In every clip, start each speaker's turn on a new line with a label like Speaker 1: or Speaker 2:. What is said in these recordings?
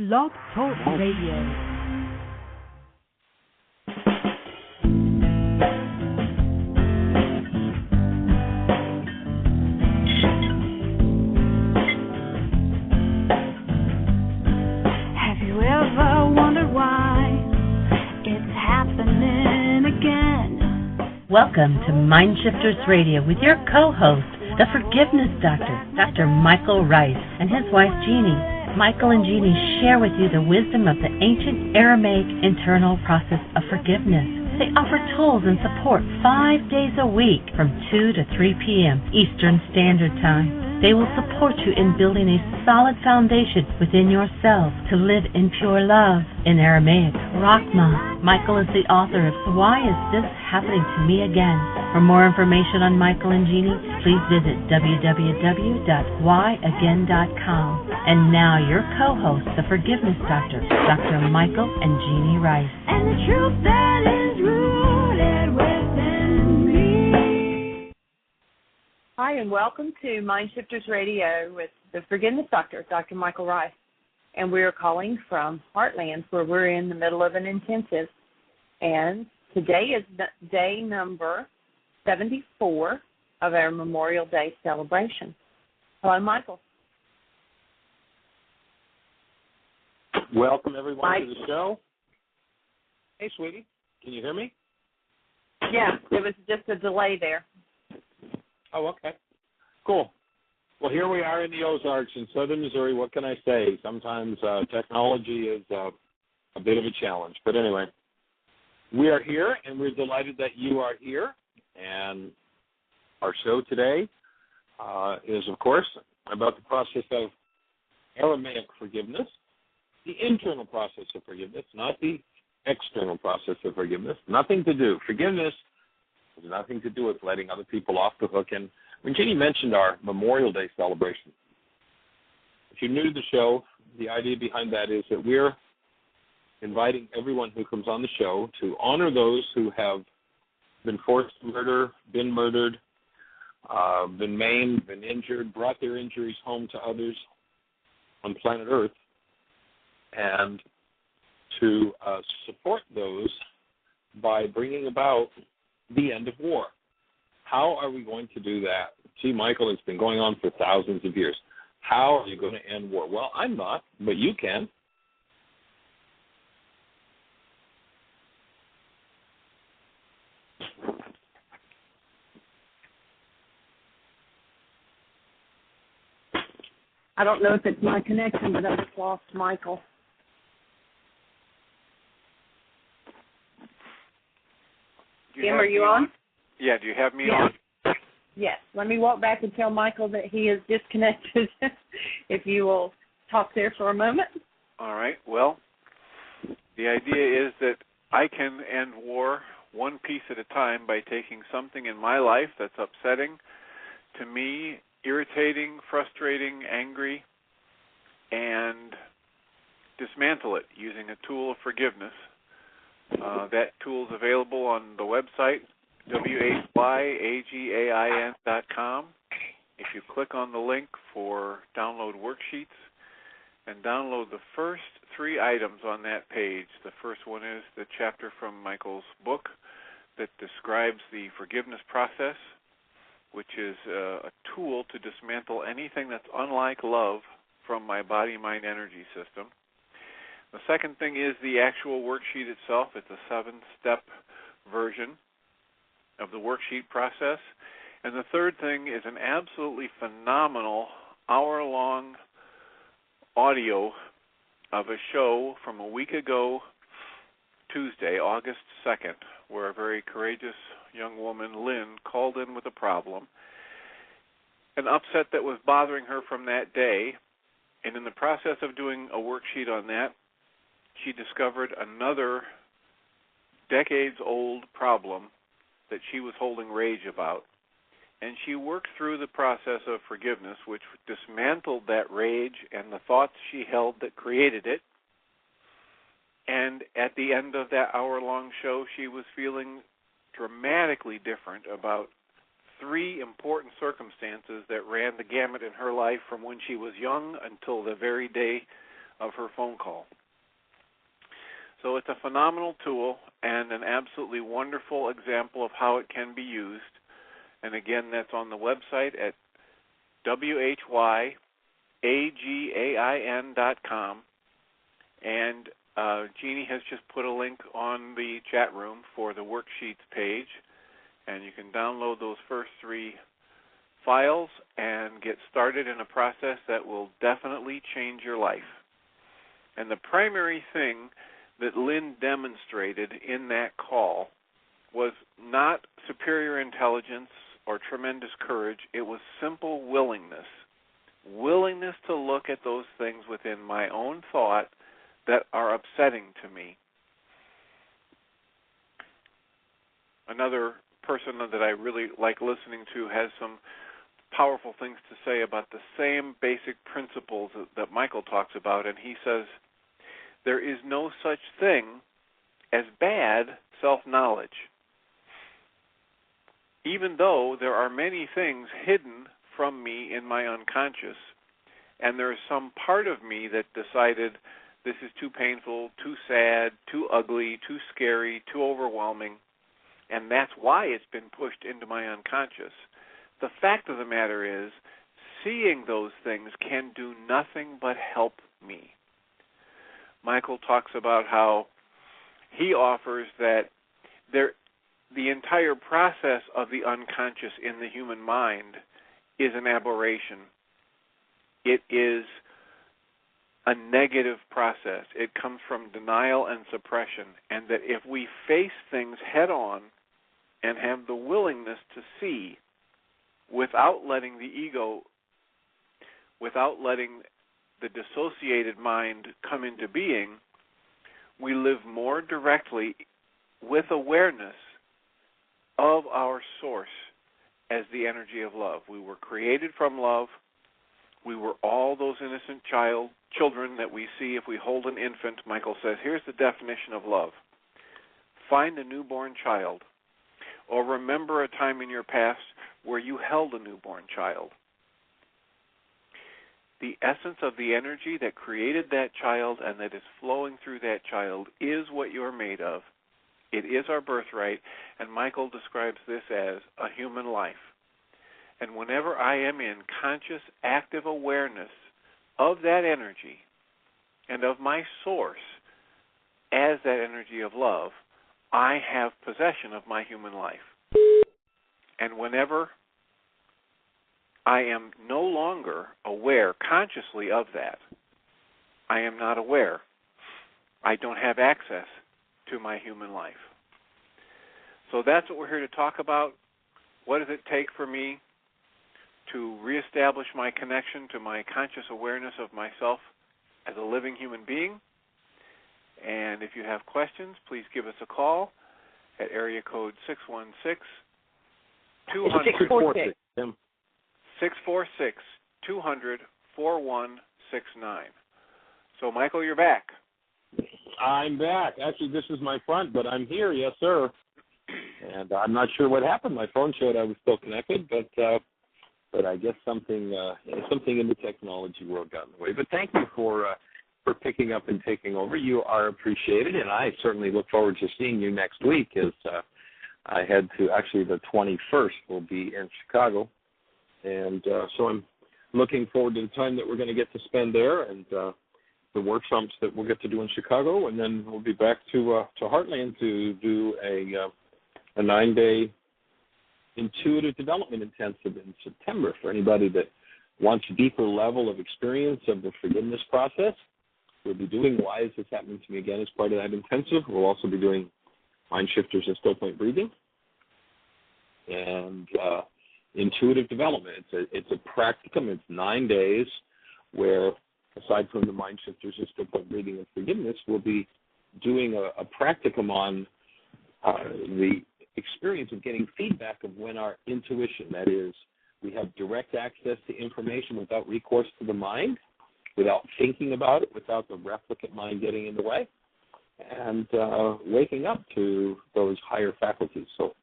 Speaker 1: Blog Talk Radio.
Speaker 2: Welcome to MindShifters Radio with your co-host, the Forgiveness Doctor, Dr. Michael Ryce, and his wife, Jeanie. Michael and Jeanie share with you the wisdom of the ancient Aramaic internal process of forgiveness. They offer tools and support 5 days a week from 2 to 3 p.m. Eastern Standard Time. They will support you in building a solid foundation within yourself to live in pure love. In Aramaic, Rahma. Michael is the author of Why Is This Happening to Me Again? For more information on Michael and Jeanie, please visit www.whyagain.com. And now your co-host, the Forgiveness Doctor, Dr. Michael and Jeanie Ryce. And the truth that is rooted within me.
Speaker 3: Hi, and welcome to MindShifters Radio with the Forgiveness Doctor, Dr. Michael Ryce. And we are calling from HeartLand, where we're in the middle of an intensive. And today is day number 74 of our Memorial Day celebration. Hello, Michael.
Speaker 4: Welcome, everyone, to the show. Hey, sweetie, can you hear me?
Speaker 3: Yeah, there was just a delay there.
Speaker 4: Oh, okay. Cool. Well, here we are in the Ozarks in southern Missouri. What can I say? Sometimes technology is a bit of a challenge. But anyway, we are here, and we're delighted that you are here. And our show today is, of course, about the process of Aramaic forgiveness, the internal process of forgiveness, not the external process of forgiveness. Nothing to do. Forgiveness has nothing to do with letting other people off the hook. And when Jeanie mentioned our Memorial Day celebration, if you're new to the show, the idea behind that is that we're inviting everyone who comes on the show to honor those who have been forced to murder, been murdered, been maimed, been injured, brought their injuries home to others on planet Earth, and to support those by bringing about the end of war. How are we going to do that? Gee, Michael, it's been going on for thousands of years. How are you going to end war? Well, I'm not, but you can.
Speaker 3: I don't know if it's my connection, but I just lost Michael. Tim, are you on?
Speaker 5: Yeah, do you have me on?
Speaker 3: Yes. Let me walk back and tell Michael that he is disconnected, if you will talk there for a moment.
Speaker 5: All right. Well, the idea is that I can end war one piece at a time by taking something in my life that's upsetting to me, irritating, frustrating, angry, and dismantle it using a tool of forgiveness. That tool is available on the website, whyagain.com. If you click on the link for download worksheets and download the first 3 items on that page, the first one is the chapter from Michael's book that describes the forgiveness process, which is a tool to dismantle anything that's unlike love from my body-mind energy system. The second thing is the actual worksheet itself. It's a 7-step version of the worksheet process. And the third thing is an absolutely phenomenal hour-long audio of a show from a week ago, Tuesday, August 2nd, where a very courageous young woman, Lynn, called in with a problem, an upset that was bothering her from that day. And in the process of doing a worksheet on that, she discovered another decades-old problem that she was holding rage about. And she worked through the process of forgiveness, which dismantled that rage and the thoughts she held that created it. And at the end of that hour-long show, she was feeling dramatically different about 3 important circumstances that ran the gamut in her life from when she was young until the very day of her phone call. So it's a phenomenal tool and an absolutely wonderful example of how it can be used. And again, that's on the website at whyagain.com. And Jeanie has just put a link on the chat room for the worksheets page, and you can download those first 3 files and get started in a process that will definitely change your life. And the primary thing that Lynn demonstrated in that call was not superior intelligence or tremendous courage. It was simple willingness. Willingness to look at those things within my own thought that are upsetting to me. Another person that I really like listening to has some powerful things to say about the same basic principles that Michael talks about, and he says, there is no such thing as bad self-knowledge. Even though there are many things hidden from me in my unconscious, and there is some part of me that decided this is too painful, too sad, too ugly, too scary, too overwhelming, and that's why it's been pushed into my unconscious. The fact of the matter is, seeing those things can do nothing but help me. Michael talks about how he offers that the entire process of the unconscious in the human mind is an aberration. It is a negative process. It comes from denial and suppression, and that if we face things head on and have the willingness to see without letting the ego, without letting the dissociated mind come into being, we live more directly with awareness of our source as the energy of love. We were created from love. We were all those innocent children that we see if we hold an infant. Michael says, here's the definition of love. Find a newborn child, or remember a time in your past where you held a newborn child. The essence of the energy that created that child and that is flowing through that child is what you're made of. It is our birthright, and Michael describes this as a human life. And whenever I am in conscious, active awareness of that energy and of my source as that energy of love, I have possession of my human life. And whenever I am no longer aware consciously of that, I am not aware. I don't have access to my human life. So that's what we're here to talk about. What does it take for me to reestablish my connection to my conscious awareness of myself as a living human being? And if you have questions, please give us a call at area code 646-200-646-200-4169. So, Michael, you're back.
Speaker 4: I'm back. Actually, this is my front, but I'm here. Yes, sir. And I'm not sure what happened. My phone showed I was still connected, but I guess something in the technology world got in the way. But thank you for picking up and taking over. You are appreciated, and I certainly look forward to seeing you next week. As I head to actually the 21st, will be in Chicago, and so I'm looking forward to the time that we're going to get to spend there and the workshops that we'll get to do in Chicago, and then we'll be back to HeartLand to do a 9-day intuitive development intensive in September for anybody that wants a deeper level of experience of the forgiveness process. We'll be doing Why Is This Happening to Me Again as part of that intensive. We'll also be doing MindShifters and Still Point Breathing and intuitive development. It's a practicum. It's 9 days where, aside from the MindShifters and Still Point Breathing and Forgiveness, we'll be doing a practicum on the experience of getting feedback of when our intuition, that is, we have direct access to information without recourse to the mind, without thinking about it, without the replicate mind getting in the way, and waking up to those higher faculties. So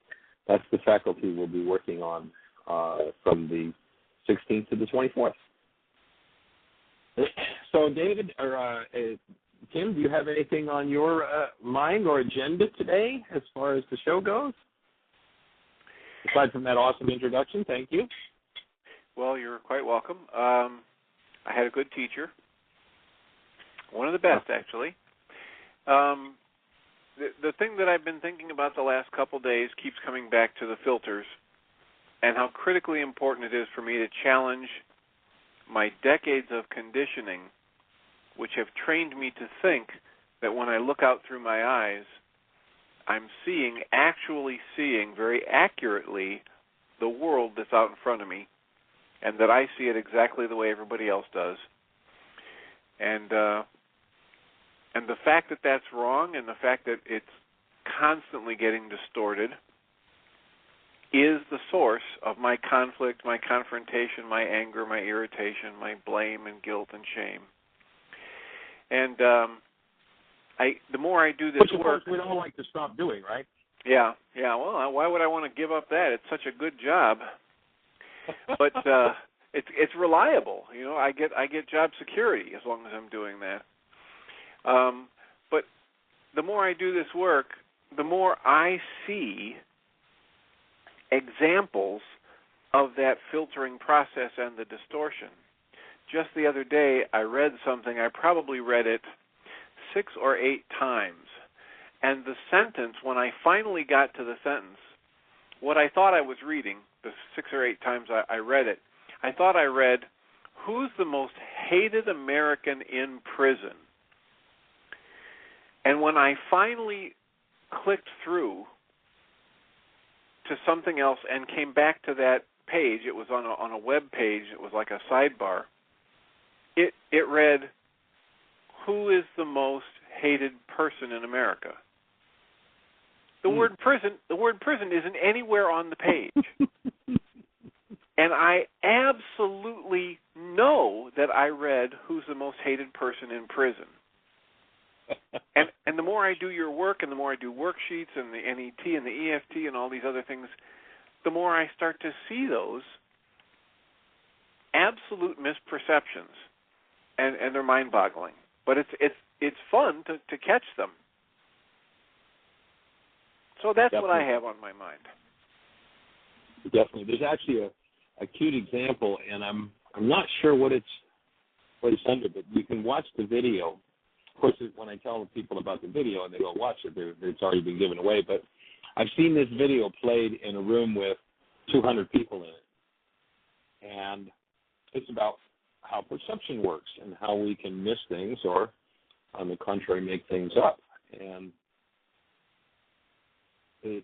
Speaker 4: that's the faculty we'll be working on from the 16th to the 24th. So, David, or Tim, do you have anything on your mind or agenda today as far as the show goes? Aside from that awesome introduction, thank you.
Speaker 5: Well, you're quite welcome. I had a good teacher, one of the best, actually. The thing that I've been thinking about the last couple days keeps coming back to the filters and how critically important it is for me to challenge my decades of conditioning, which have trained me to think that when I look out through my eyes, I'm actually seeing very accurately the world that's out in front of me, and that I see it exactly the way everybody else does. And the fact that that's wrong, and the fact that it's constantly getting distorted, is the source of my conflict, my confrontation, my anger, my irritation, my blame and guilt and shame. And the more I do this
Speaker 4: work, which of
Speaker 5: work,
Speaker 4: course we'd all like to stop doing, right?
Speaker 5: Yeah. Well, why would I want to give up that? It's such a good job, but it's reliable. You know, I get job security as long as I'm doing that. But the more I do this work, the more I see examples of that filtering process and the distortion. Just the other day, I read something. I probably read it 6 or 8 times. And the sentence, when I finally got to the sentence, what I thought I was reading, the 6 or 8 times I read it, I thought I read, "Who's the most hated American in prison?" And when I finally clicked through to something else and came back to that page, it was on a web page, it was like a sidebar, it read, "Who is the most hated person in America?" The word prison isn't anywhere on the page. And I absolutely know that I read "Who's the most hated person in prison?" And the more I do your work, and the more I do worksheets and the NET and the EFT and all these other things, the more I start to see those absolute misperceptions, and they're mind-boggling. But it's fun to catch them. So that's
Speaker 4: Definitely.
Speaker 5: what I have on my mind.
Speaker 4: Definitely. There's actually a cute example, and I'm not sure what it's under, but you can watch the video. Of course, when I tell people about the video and they go watch it, it's already been given away. But I've seen this video played in a room with 200 people in it. And it's about how perception works and how we can miss things or, on the contrary, make things up. And the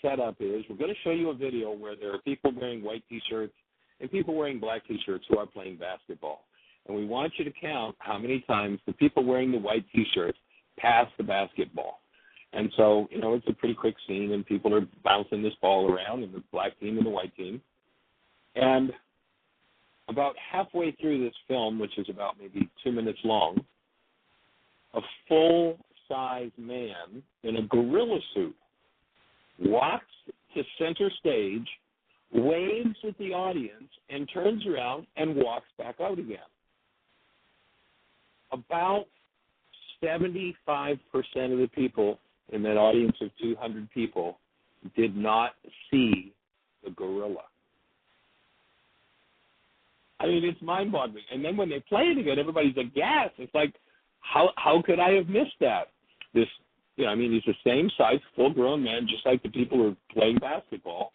Speaker 4: setup is we're going to show you a video where there are people wearing white T-shirts and people wearing black T-shirts who are playing basketball. And we want you to count how many times the people wearing the white T-shirts pass the basketball. And so, it's a pretty quick scene, and people are bouncing this ball around, and the black team and the white team. And about halfway through this film, which is about maybe 2 minutes long, a full-size man in a gorilla suit walks to center stage, waves at the audience, and turns around and walks back out again. About 75% of the people in that audience of 200 people did not see the gorilla. I mean, it's mind-boggling. And then when they play it again, everybody's aghast. It's like, how could I have missed that? He's the same size, full-grown man, just like the people who are playing basketball.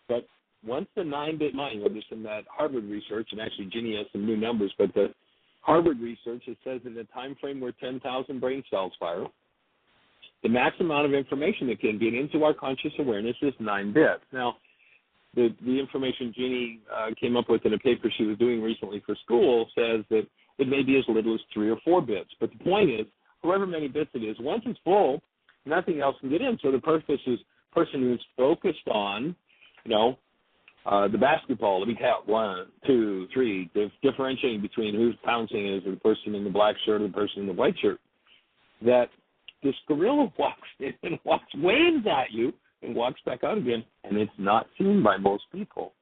Speaker 4: But once the 9-bit mind, this in that Harvard research, and actually Jeanie has some new numbers, but the Harvard research, it says in the time frame where 10,000 brain cells fire, the max amount of information that can get into our conscious awareness is 9 bits. Now, the information Jeanie came up with in a paper she was doing recently for school says that it may be as little as 3 or 4 bits. But the point is, however many bits it is, once it's full, nothing else can get in. So the person who's focused on, the basketball, let me count 1, 2, 3, differentiating between who's pouncing is the person in the black shirt or the person in the white shirt, that this gorilla walks in and waves at you and walks back out again, and it's not seen by most people.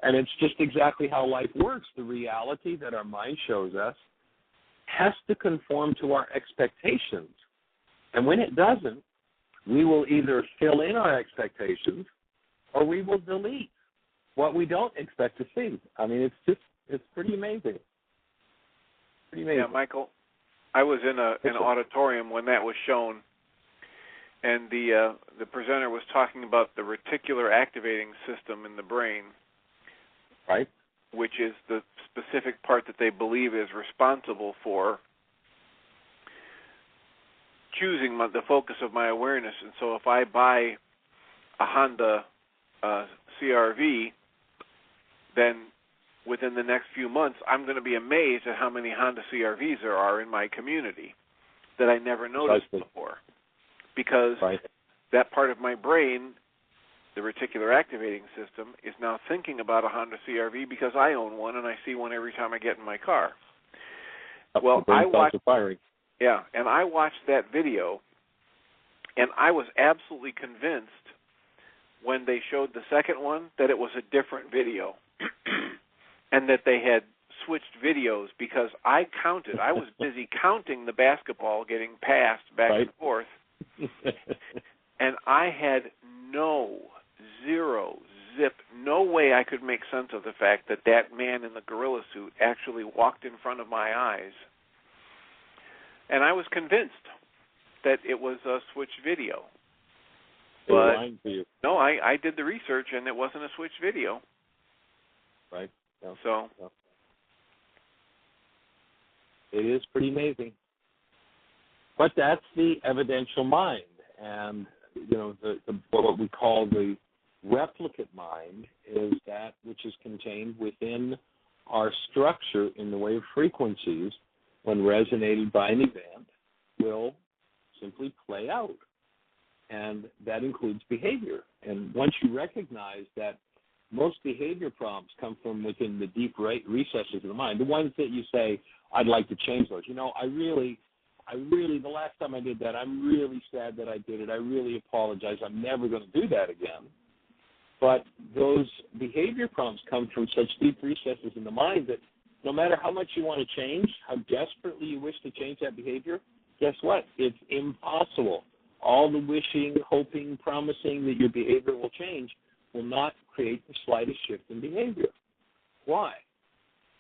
Speaker 4: And it's just exactly how life works. The reality that our mind shows us has to conform to our expectations. And when it doesn't, we will either fill in our expectations or we will delete what we don't expect to see. I mean, it's pretty amazing. Pretty amazing.
Speaker 5: Yeah, Michael, I was in an auditorium when that was shown, and the presenter was talking about the reticular activating system in the brain,
Speaker 4: right?
Speaker 5: Which is the specific part that they believe is responsible for choosing the focus of my awareness. And so if I buy a Honda CR-V, then within the next few months, I'm going to be amazed at how many Honda CR-Vs there are in my community that I never noticed before. Because that part of my brain, the reticular activating system, is now thinking about a Honda CR-V because I own one and I see one every time I get in my car. Well, I watched that video, and I was absolutely convinced when they showed the second one that it was a different video and that they had switched videos, because I was busy counting the basketball getting passed back and forth, and I had no way I could make sense of the fact that that man in the gorilla suit actually walked in front of my eyes. And I was convinced that it was a switched video. But no, I did the research, and it wasn't a switched video.
Speaker 4: Right. No.
Speaker 5: So
Speaker 4: it is pretty amazing. But that's the evidential mind, and what we call the replicate mind is that which is contained within our structure in the way of frequencies, when resonated by an event, will simply play out. And that includes behavior. And once you recognize that most behavior prompts come from within the deep recesses of the mind, the ones that you say, I'd like to change those. I really, the last time I did that, I'm really sad that I did it. I really apologize. I'm never going to do that again. But those behavior prompts come from such deep recesses in the mind that no matter how much you want to change, how desperately you wish to change that behavior, guess what? It's impossible. All the wishing, hoping, promising that your behavior will change will not create the slightest shift in behavior. Why?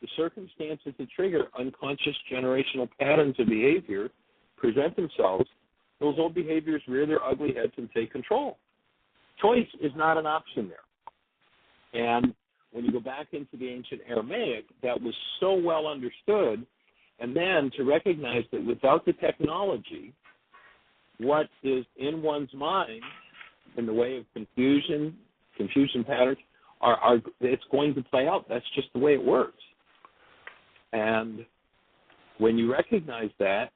Speaker 4: The circumstances that trigger unconscious generational patterns of behavior present themselves. Those old behaviors rear their ugly heads and take control. Choice is not an option there. And when you go back into the ancient Aramaic, that was so well understood, and then to recognize that without the technology, what is in one's mind in the way of confusion patterns, it's going to play out. That's just the way it works. And when you recognize that,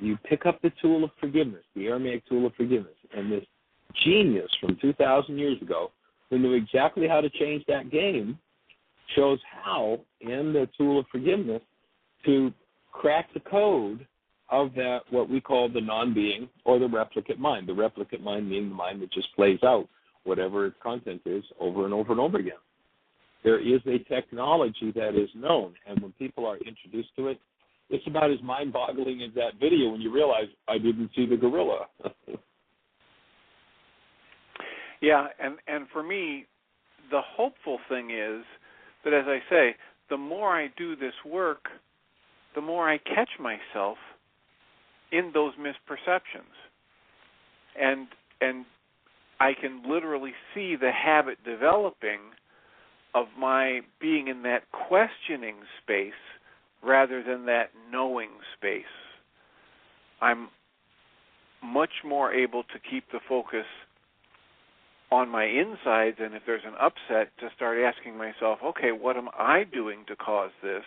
Speaker 4: you pick up the tool of forgiveness, the Aramaic tool of forgiveness, and this genius from 2,000 years ago who knew exactly how to change that game shows how, in the tool of forgiveness, to crack the code of that, what we call the non-being or the replicate mind. The replicate mind being the mind that just plays out whatever its content is over and over and over again. There is a technology that is known, and when people are introduced to it, it's about as mind-boggling as that video when you realize, I didn't see the gorilla.
Speaker 5: Yeah, and for me, the hopeful thing is that, as I say, the more I do this work, the more I catch myself in those misperceptions. And I can literally see the habit developing of my being in that questioning space rather than that knowing space. I'm much more able to keep the focus on my insides, and if there's an upset, to start asking myself, okay, what am I doing to cause this,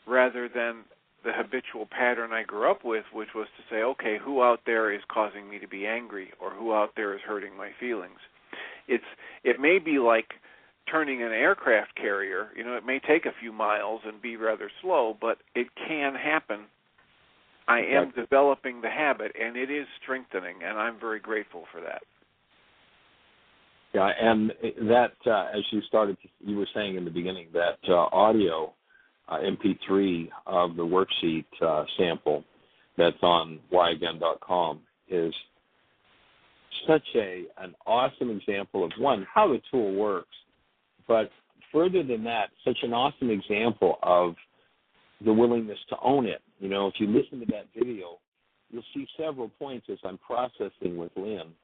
Speaker 5: rather than the habitual pattern I grew up with, which was to say, okay, who out there is causing me to be angry, or who out there is hurting my feelings? It may be like turning an aircraft carrier. It may take a few miles and be rather slow, but it can happen. I am developing the habit, and it is strengthening, and I'm very grateful for that.
Speaker 4: Yeah, and that, as you were saying in the beginning, that audio MP3 of the worksheet sample that's on whyagain.com is such an awesome example of, one, how the tool works, but further than that, such an awesome example of the willingness to own it. You know, if you listen to that video, you'll see several points as I'm processing with Lynn,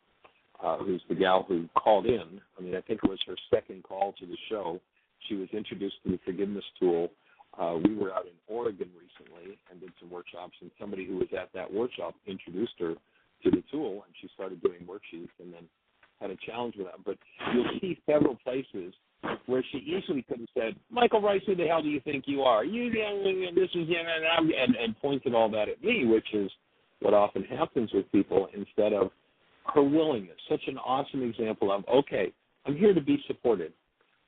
Speaker 4: who's the gal who called in. I mean, I think it was her second call to the show. She was introduced to the forgiveness tool. We were out in Oregon recently and did some workshops, and somebody who was at that workshop introduced her to the tool, and she started doing worksheets and then had a challenge with that. But you'll see several places where she easily could have said, Michael Ryce, who the hell do you think you are? You, this is, and pointed all that at me, which is what often happens with people, instead of her willingness. Such an awesome example of, okay, I'm here to be supported.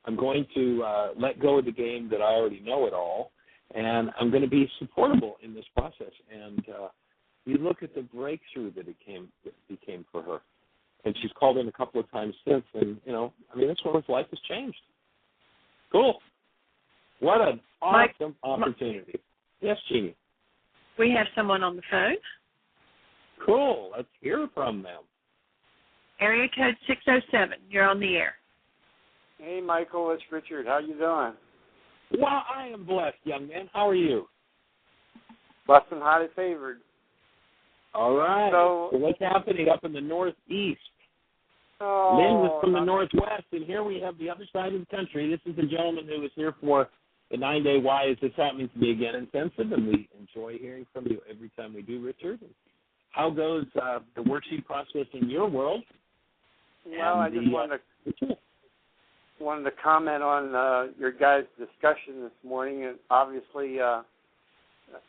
Speaker 4: I'm going to let go of the game that I already know it all, and I'm going to be supportable in this process. And you look at the breakthrough that it became for her. And she's called in a couple of times since, and, you know, I mean, that's where her life has changed. Cool. What an awesome opportunity. Yes, Jeanie.
Speaker 3: We have someone on the phone.
Speaker 4: Cool. Let's hear from them.
Speaker 3: Area code 607. You're on the air.
Speaker 6: Hey, Michael, it's Richard. How you doing?
Speaker 4: Well, I am blessed, young man. How are you?
Speaker 6: Blessed and highly favored.
Speaker 4: All right.
Speaker 6: So
Speaker 4: what's happening up in the Northeast?
Speaker 6: Oh,
Speaker 4: Lynn was from the Northwest, and here we have the other side of the country. This is a gentleman who was here for the 9-day Why Is This Happening to Me Again intensive, and we enjoy hearing from you every time we do, Richard. How goes the worksheet process in your world?
Speaker 6: Well, I just wanted to comment on your guys' discussion this morning. And obviously,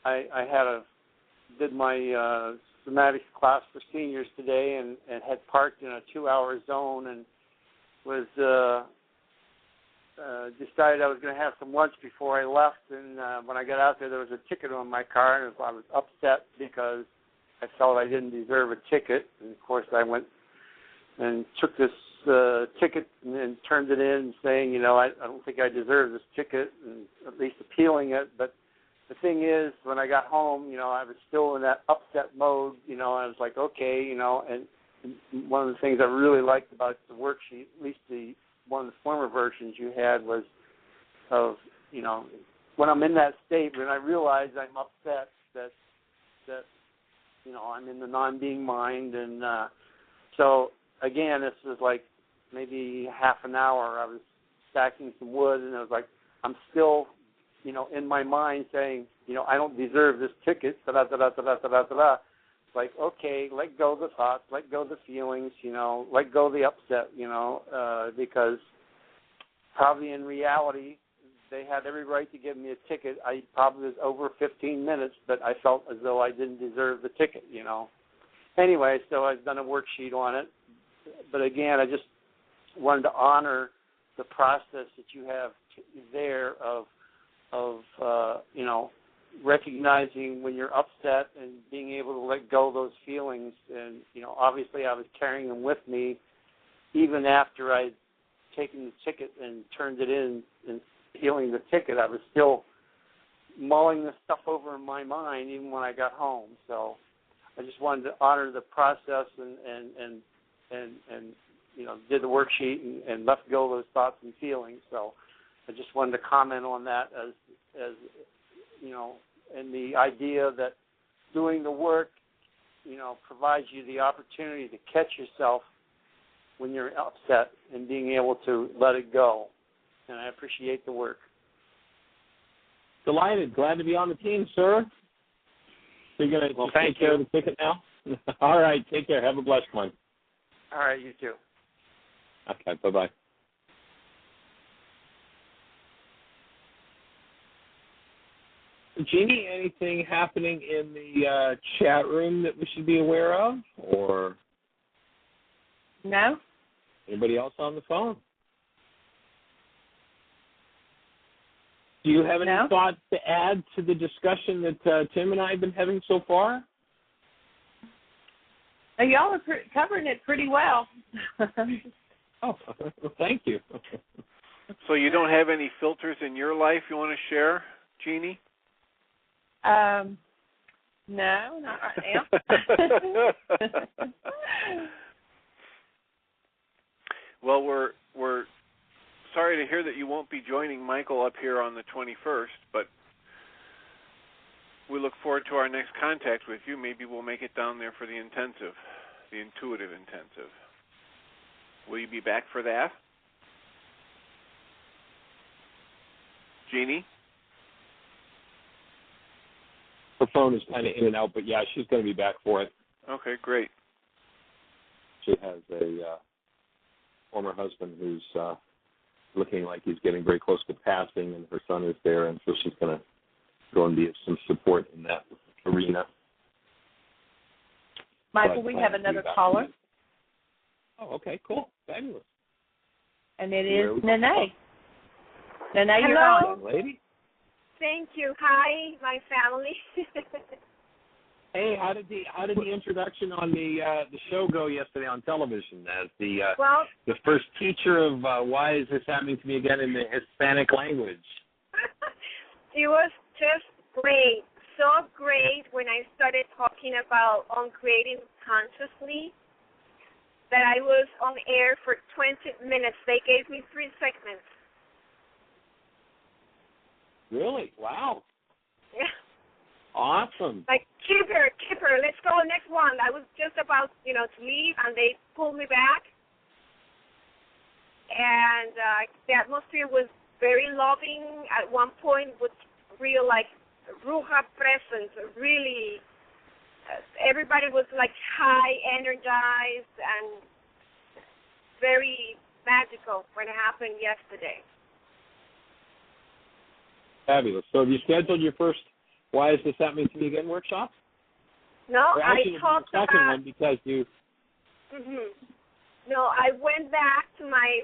Speaker 6: I did my somatics class for seniors today, and had parked in a 2-hour zone, and was decided I was going to have some lunch before I left. And when I got out there was a ticket on my car, and I was upset because I felt I didn't deserve a ticket. And of course, I went and took this ticket and turned it in, saying, you know, I don't think I deserve this ticket, and at least appealing it. But the thing is, when I got home, you know, I was still in that upset mode, you know, I was like, okay, you know, and one of the things I really liked about the worksheet, at least one of the former versions you had, was of, you know, when I'm in that state, when I realize I'm upset, that you know, I'm in the non-being mind. And so, again, this was like maybe half an hour. I was stacking some wood, and I was like, I'm still, you know, in my mind saying, you know, I don't deserve this ticket, da-da-da-da-da-da-da-da. It's like, okay, let go of the thoughts, let go of the feelings, you know, let go of the upset, you know, because probably in reality they had every right to give me a ticket. I probably was over 15 minutes, but I felt as though I didn't deserve the ticket, you know. Anyway, so I've done a worksheet on it. But again, I just wanted to honor the process that you have there of you know, recognizing when you're upset and being able to let go of those feelings. And, you know, obviously I was carrying them with me even after I'd taken the ticket and turned it in and peeling the ticket. I was still mulling the stuff over in my mind even when I got home. So I just wanted to honor the process and you know, did the worksheet and let go of those thoughts and feelings. So I just wanted to comment on that as you know, and the idea that doing the work, you know, provides you the opportunity to catch yourself when you're upset and being able to let it go. And I appreciate the work.
Speaker 4: Delighted. Glad to be on the team, sir. So you're going to take care of the ticket now? All right. Take care. Have a blessed one.
Speaker 6: All right. You too.
Speaker 4: Okay. Bye-bye. Jeanie, anything happening in the chat room that we should be aware of? Or
Speaker 3: no?
Speaker 4: Anybody else on the phone? Do you have any thoughts to add to the discussion that Tim and I have been having so far?
Speaker 3: Y'all are covering it pretty well.
Speaker 4: Oh, thank you.
Speaker 5: So you don't have any filters in your life you want to share, Jeanie?
Speaker 3: No, not right now.
Speaker 5: Well, we're sorry to hear that you won't be joining Michael up here on the 21st, but we look forward to our next contact with you. Maybe we'll make it down there for the intensive, the intuitive intensive. Will you be back for that? Jeanie?
Speaker 4: Her phone is kind of in and out, but yeah, she's going to be back for it.
Speaker 5: Okay, great.
Speaker 4: She has a former husband who's looking like he's getting very close to passing, and her son is there, and so she's going to go and be of some support in that arena.
Speaker 3: Michael, we have another caller.
Speaker 4: Oh, okay, cool. Fabulous.
Speaker 3: And it is Nene. Nene, you're
Speaker 7: Hello.
Speaker 3: on.
Speaker 4: Lady.
Speaker 7: Thank you. Hi, my family.
Speaker 4: Hey, how did the introduction on the show go yesterday on television as the first teacher of why is this happening to me again in the Hispanic language?
Speaker 7: It was just great, so great when I started talking about on creating consciously that I was on air for 20 minutes. They gave me 3 segments.
Speaker 4: Really? Wow.
Speaker 7: Yeah.
Speaker 4: Awesome.
Speaker 7: Like, Kipper, let's go next one. I was just about, to leave, and they pulled me back. And the atmosphere was very loving at one point with real, Ruha presence. Really, everybody was, high, energized, and very magical when it happened yesterday.
Speaker 4: Fabulous. So have you scheduled your first Why Is This Happening to Me Again workshop?
Speaker 7: No,
Speaker 4: or
Speaker 7: I talked
Speaker 4: the second
Speaker 7: about...
Speaker 4: one because you...
Speaker 7: Mm-hmm. No, I went back to my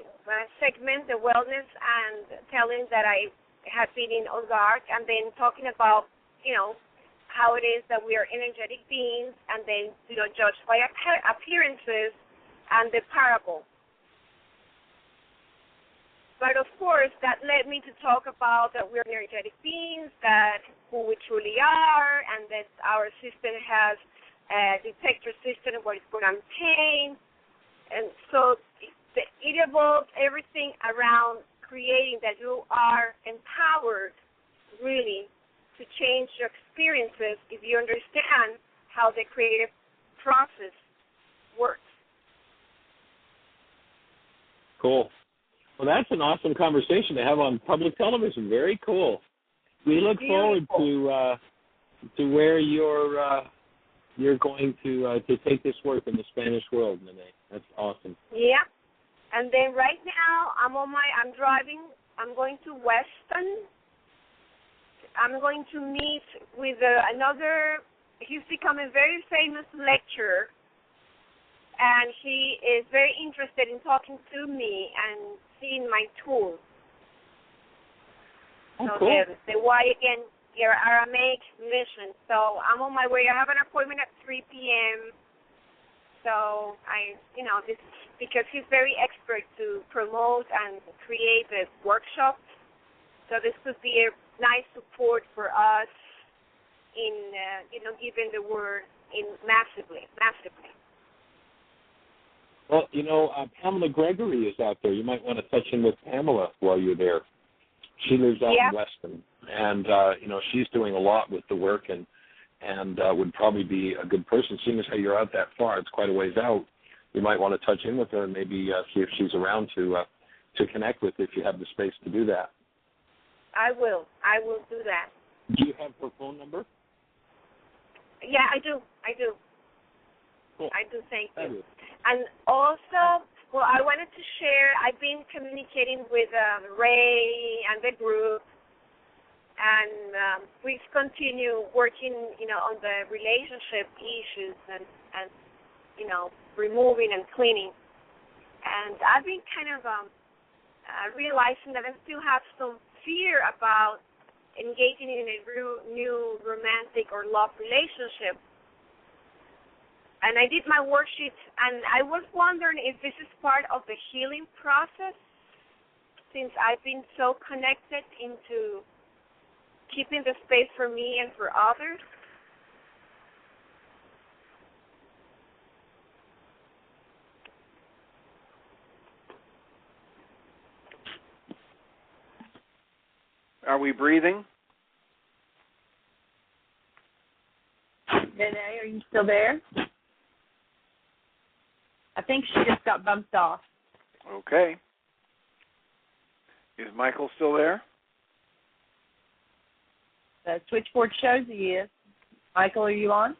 Speaker 7: segment, the wellness, and telling that I had been in Ozark, and then talking about, how it is that we are energetic beings, and then, judged by appearances and the parable. But of course, that led me to talk about that we're energetic beings, that who we truly are, and that our system has a detector system where it's going to maintain. And so it evolved everything around creating that you are empowered, really, to change your experiences if you understand how the creative process works.
Speaker 4: Cool. Well, that's an awesome conversation to have on public television. Very cool. We look forward to where you're going to take this work in the Spanish world, Nene. That's awesome.
Speaker 7: Yeah. And then right now I'm driving. I'm going to Weston. I'm going to meet with he's become a very famous lecturer, and he is very interested in talking to me and seeing my tools.
Speaker 4: Oh,
Speaker 7: so
Speaker 4: cool.
Speaker 7: the why again, your Aramaic mission. So I'm on my way. I have an appointment at 3 p.m. So this because he's very expert to promote and create the workshops. So this could be a nice support for us in giving the word in massively.
Speaker 4: Well, Pamela Gregory is out there. You might want to touch in with Pamela while you're there. She lives out in Weston, and she's doing a lot with the work, and would probably be a good person. Seeing as how you're out that far, it's quite a ways out. You might want to touch in with her and maybe see if she's around to connect with if you have the space to do that.
Speaker 7: I will do that.
Speaker 4: Do you have her phone number?
Speaker 7: Yeah, I do.
Speaker 4: Cool.
Speaker 7: I do, thank you.
Speaker 4: Fabulous.
Speaker 7: And also, I wanted to share, I've been communicating with Ray and the group, and we continue working, on the relationship issues and removing and cleaning. And I've been kind of realizing that I still have some fear about engaging in a new romantic or love relationship. and I did my worksheet, and I was wondering if this is part of the healing process, since I've been so connected into keeping the space for me and for others.
Speaker 5: Are we breathing?
Speaker 3: Nene, are you still there? I think she just got bumped off.
Speaker 5: Okay. Is Michael still there?
Speaker 3: The switchboard shows he is. Michael, are you on?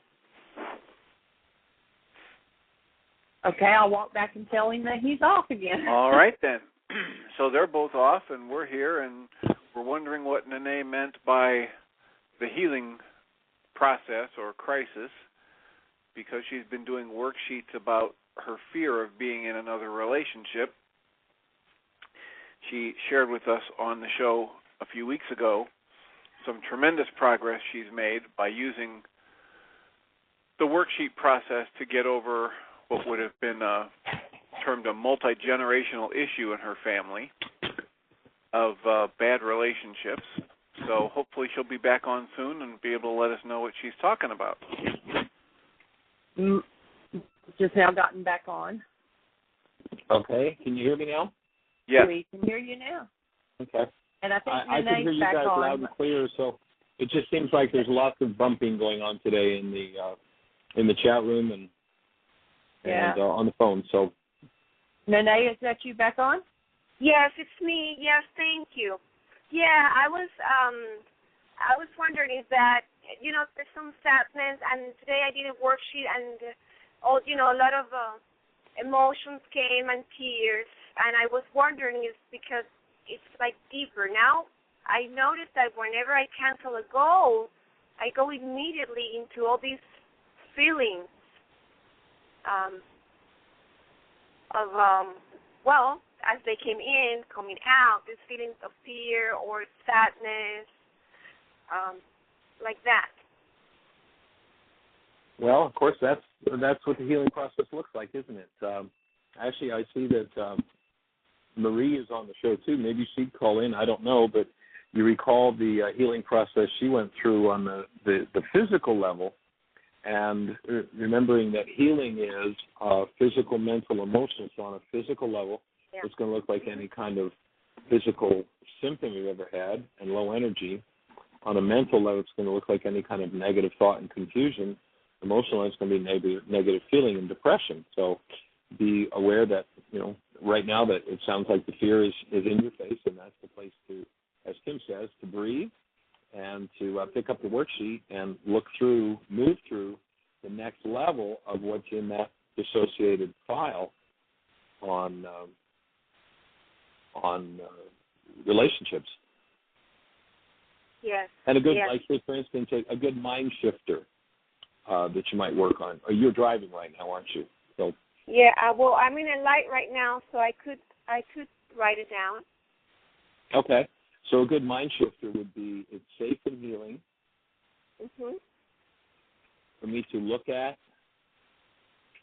Speaker 3: Okay, I'll walk back and tell him that he's off again.
Speaker 5: All right, then. So they're both off, and we're here, and we're wondering what Nene meant by the healing process or crisis, because she's been doing worksheets about her fear of being in another relationship. She shared with us on the show a few weeks ago some tremendous progress she's made by using the worksheet process to get over what would have been termed a multi-generational issue in her family of bad relationships. So hopefully she'll be back on soon and be able to let us know what she's talking about.
Speaker 3: Just now gotten back on.
Speaker 4: Okay. Can you hear me now?
Speaker 5: Yes.
Speaker 3: We can hear you now.
Speaker 4: Okay.
Speaker 3: And I think
Speaker 4: I can hear you
Speaker 3: back
Speaker 4: guys
Speaker 3: on.
Speaker 4: loud and clear, so it just seems like there's lots of bumping going on today in the chat room and on the phone. So,
Speaker 3: Nene, is that you back on?
Speaker 7: Yes, it's me. Yes, thank you. Yeah, I was wondering is that, there's some sadness, and today I did a worksheet, and a lot of emotions came and tears, and I was wondering is because it's like deeper. Now I noticed that whenever I cancel a goal, I go immediately into all these feelings as they came in, coming out, these feelings of fear or sadness, like that.
Speaker 4: well, of course, that's what the healing process looks like, isn't it? Actually, I see that Marie is on the show too. Maybe she'd call in. I don't know, but you recall the healing process she went through on the physical level, and remembering that healing is physical, mental, emotional. So on a physical level, it's going to look like any kind of physical symptom you've ever had and low energy. On a mental level, it's going to look like any kind of negative thought and confusion. Emotional, it's going to be negative feeling and depression. So be aware that, right now that it sounds like the fear is in your face, and that's the place to, as Kim says, to breathe and to pick up the worksheet and move through the next level of what's in that dissociated file on relationships.
Speaker 7: Yes.
Speaker 4: And like say, for instance, a good mind shifter that you might work on. You're driving right now, aren't you? So.
Speaker 7: Yeah. Well, I'm in a light right now, so I could write it down.
Speaker 4: Okay. So a good mind shifter would be, it's safe and healing for me to look at,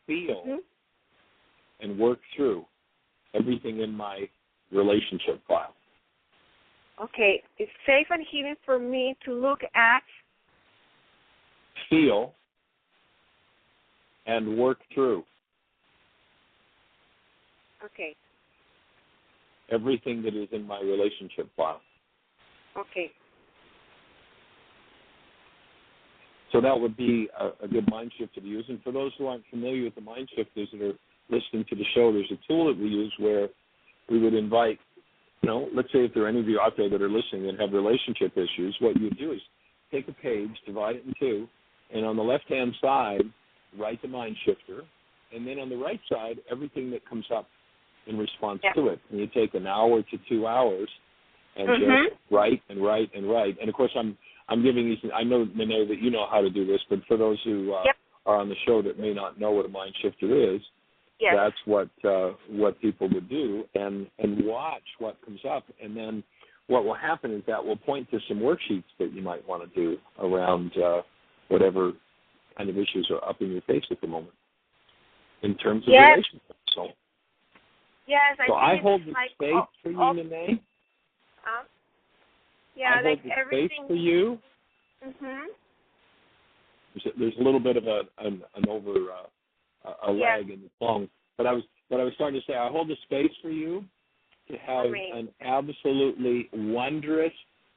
Speaker 4: feel, and work through everything in my relationship file.
Speaker 7: Okay. It's safe and healing for me to look at,
Speaker 4: feel, and work through.
Speaker 7: Okay.
Speaker 4: Everything that is in my relationship file.
Speaker 7: Okay.
Speaker 4: So that would be a good mind shifter to use. And for those who aren't familiar with the mind shifters that are listening to the show, there's a tool that we use where we would invite, let's say if there are any of you out there that are listening and have relationship issues, what you do is take a page, divide it in two, and on the left-hand side, write the mind shifter, and then on the right side, everything that comes up in response to it. And you take an hour to 2 hours and just write and write and write. And, of course, I'm giving you – I know, Nene, that you know how to do this, but for those who are on the show that may not know what a mind shifter is, that's what people would do, and watch what comes up. And then what will happen is that will point to some worksheets that you might want to do around whatever kind of issues are up in your face at the moment. in terms of
Speaker 7: Yes.
Speaker 4: relationships. So,
Speaker 7: Yes,
Speaker 4: I
Speaker 7: think
Speaker 4: hold
Speaker 7: it's
Speaker 4: the
Speaker 7: like
Speaker 4: space for you, Nene.
Speaker 7: Yeah,
Speaker 4: I
Speaker 7: like
Speaker 4: hold the
Speaker 7: everything.
Speaker 4: space for you.
Speaker 7: Mhm.
Speaker 4: There's a little bit of a lag in the song, but I was starting to say I hold the space for you to have an absolutely wondrous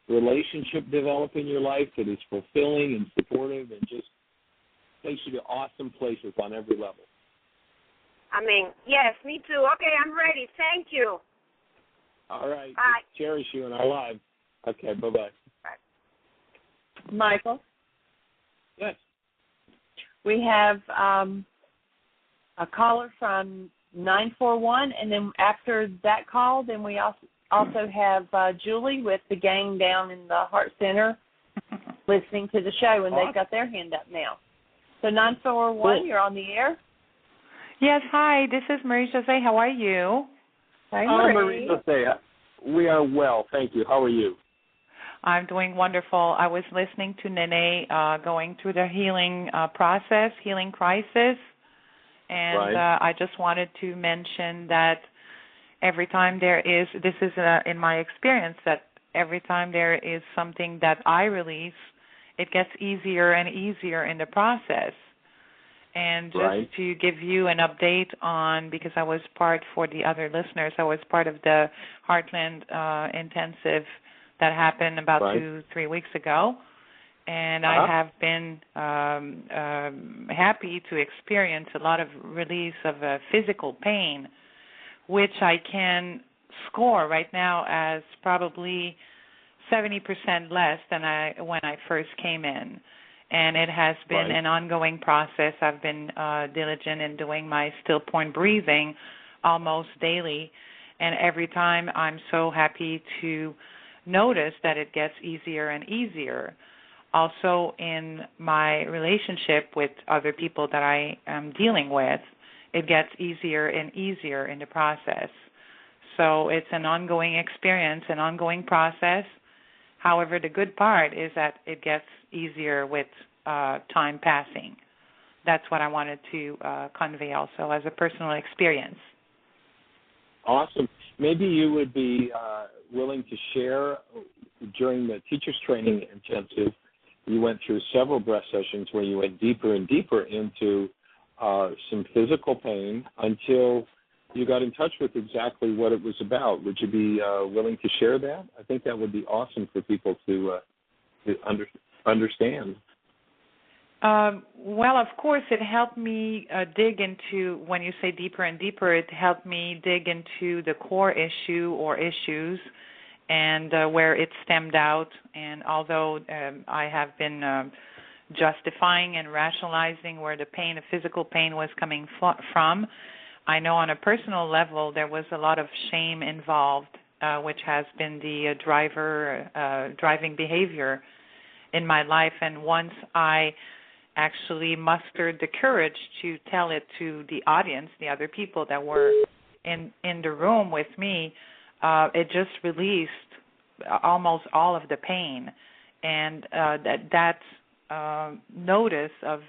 Speaker 4: relationship develop in your life that is fulfilling and supportive and just takes you to awesome places on every level.
Speaker 7: Yes, me too. Okay, I'm ready. Thank you.
Speaker 4: All right.
Speaker 7: Bye.
Speaker 4: Cherish you in our lives. Okay, bye-bye.
Speaker 7: Bye.
Speaker 3: Michael?
Speaker 4: Yes.
Speaker 3: We have a caller from 941, and then after that call, then we also have Julie with the gang down in the Heart Center listening to the show, and they've got their hand up now. So 941, you're on the air.
Speaker 8: Yes, hi, this is Marie-Josee. How are you?
Speaker 3: Hi,
Speaker 4: Marie-Josee. We are well, thank you. How are you?
Speaker 8: I'm doing wonderful. I was listening to Nene going through the healing process, healing crisis, and I just wanted to mention that every time there is, this is in my experience, that every time there is something that I release, it gets easier and easier in the process. And just to give you an update on, because I was part, for the other listeners, I was part of the HeartLand intensive that happened about 2-3 weeks ago. And I have been happy to experience a lot of release of physical pain, which I can score right now as probably 70% less than when I first came in. And it has been an ongoing process. I've been diligent in doing my still point breathing almost daily. And every time I'm so happy to notice that it gets easier and easier. Also in my relationship with other people that I am dealing with, it gets easier and easier in the process. So it's an ongoing experience, an ongoing process. However, the good part is that it gets easier with time passing. That's what I wanted to convey also as a personal experience.
Speaker 4: Awesome. Maybe you would be willing to share, during the teacher's training intensive, you went through several breath sessions where you went deeper and deeper into some physical pain until you got in touch with exactly what it was about. Would you be willing to share that? I think that would be awesome for people to understand.
Speaker 8: Well, of course, it helped me dig into, when you say deeper and deeper, it helped me dig into the core issue or issues and where it stemmed out. And although I have been justifying and rationalizing where the pain, the physical pain was coming from, I know on a personal level there was a lot of shame involved, which has been the driving behavior in my life. And once I actually mustered the courage to tell it to the audience, the other people that were in the room with me, it just released almost all of the pain. And that notice of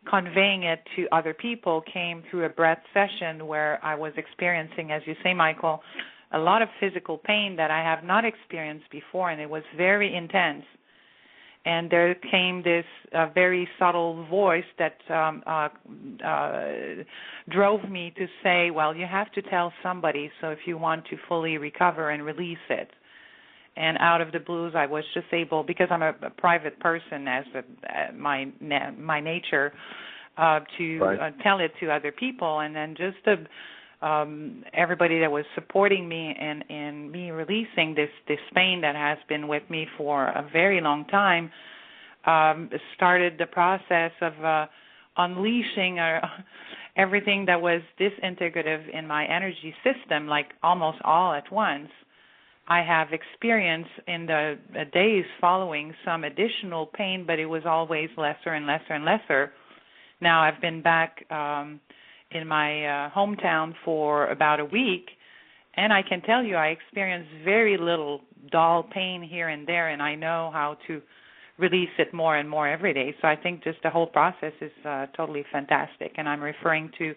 Speaker 8: conveying it to other people came through a breath session where I was experiencing, as you say, Michael, a lot of physical pain that I have not experienced before, and it was very intense. And there came this very subtle voice that drove me to say, well, you have to tell somebody, so if you want to fully recover and release it. And out of the blues, I was just able, because I'm a private person as my nature, to tell it to other people. And then just everybody that was supporting me in me releasing this pain that has been with me for a very long time, started the process of unleashing everything that was disintegrative in my energy system, like almost all at once. I have experienced in the days following some additional pain, but it was always lesser and lesser and lesser. Now I've been back in my hometown for about a week, and I can tell you I experienced very little dull pain here and there, and I know how to release it more and more every day. So I think just the whole process is totally fantastic. And I'm referring to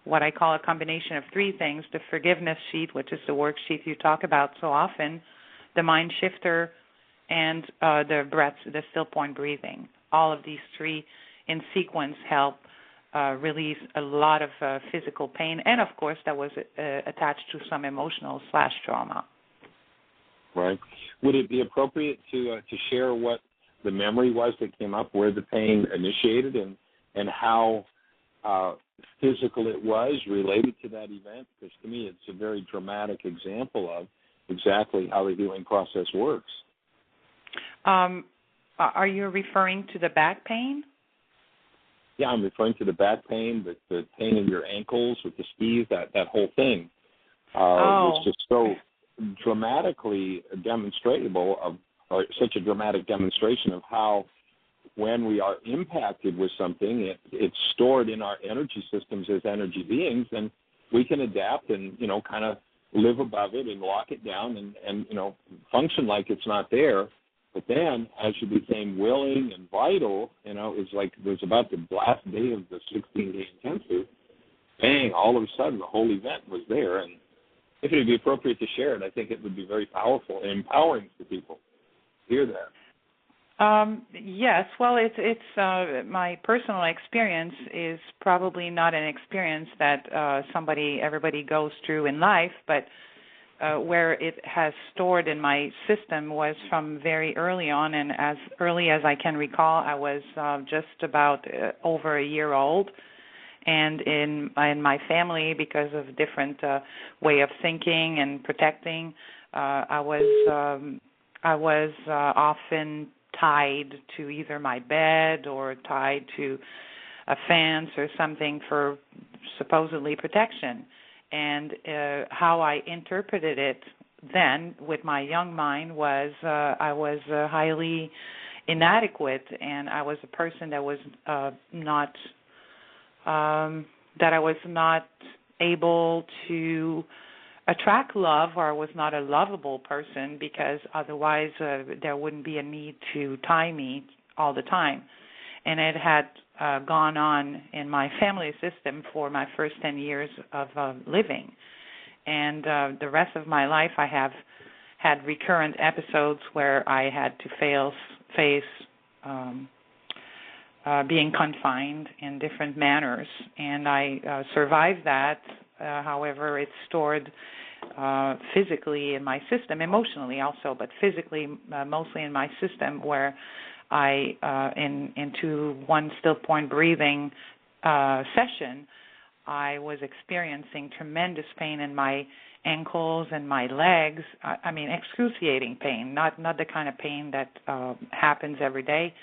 Speaker 8: what I call a combination of three things: the forgiveness sheet, which is the worksheet you talk about so often, the mind shifter, and the breaths, the still point breathing. All of these three in sequence help release a lot of physical pain, and of course that was attached to some emotional /trauma.
Speaker 4: Right. Would it be appropriate to share what the memory was that came up, where the pain initiated, and how physical it was related to that event? Because to me it's a very dramatic example of exactly how the healing process works.
Speaker 8: Are you referring to the back pain?
Speaker 4: Yeah, I'm referring to the back pain, the pain in your ankles with the skis, that whole thing. Was just so dramatically demonstrable or such a dramatic demonstration of how when we are impacted with something, it's stored in our energy systems as energy beings, and we can adapt and, kind of live above it and lock it down and function like it's not there. But then, as you became willing and vital, it's like it was about the last day of the 16-day intensive, bang, all of a sudden the whole event was there. And if it would be appropriate to share it, I think it would be very powerful and empowering for people to hear that.
Speaker 8: Yes, well, it's my personal experience is probably not an experience that everybody goes through in life, but where it has stored in my system was from very early on, and as early as I can recall, I was just about over a year old, and in my family, because of different way of thinking and protecting, I was often tied to either my bed or tied to a fence or something for supposedly protection. And how I interpreted it then with my young mind was I was highly inadequate, and I was a person that was not able to attract love, or I was not a lovable person, because otherwise there wouldn't be a need to tie me all the time. And it had gone on in my family system for my first 10 years of living. And the rest of my life I have had recurrent episodes where I had to face being confined in different manners. And I survived that. However, it's stored physically in my system, emotionally also, but physically mostly in my system, where I, into one still point breathing session, I was experiencing tremendous pain in my ankles and my legs. I mean, excruciating pain, not the kind of pain that happens every day.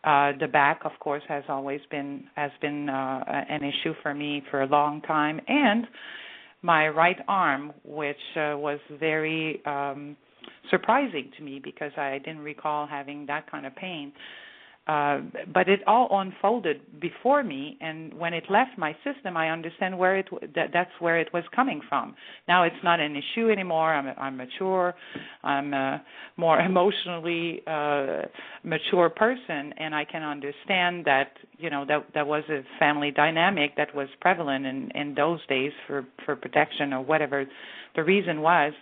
Speaker 8: The back, of course, has been an issue for me for a long time, and my right arm, which was very surprising to me because I didn't recall having that kind of pain. But it all unfolded before me, and when it left my system, I understand that's where it was coming from. Now it's not an issue anymore. I'm mature. I'm a more emotionally mature person, and I can understand that that was a family dynamic that was prevalent in those days for protection or whatever the reason was.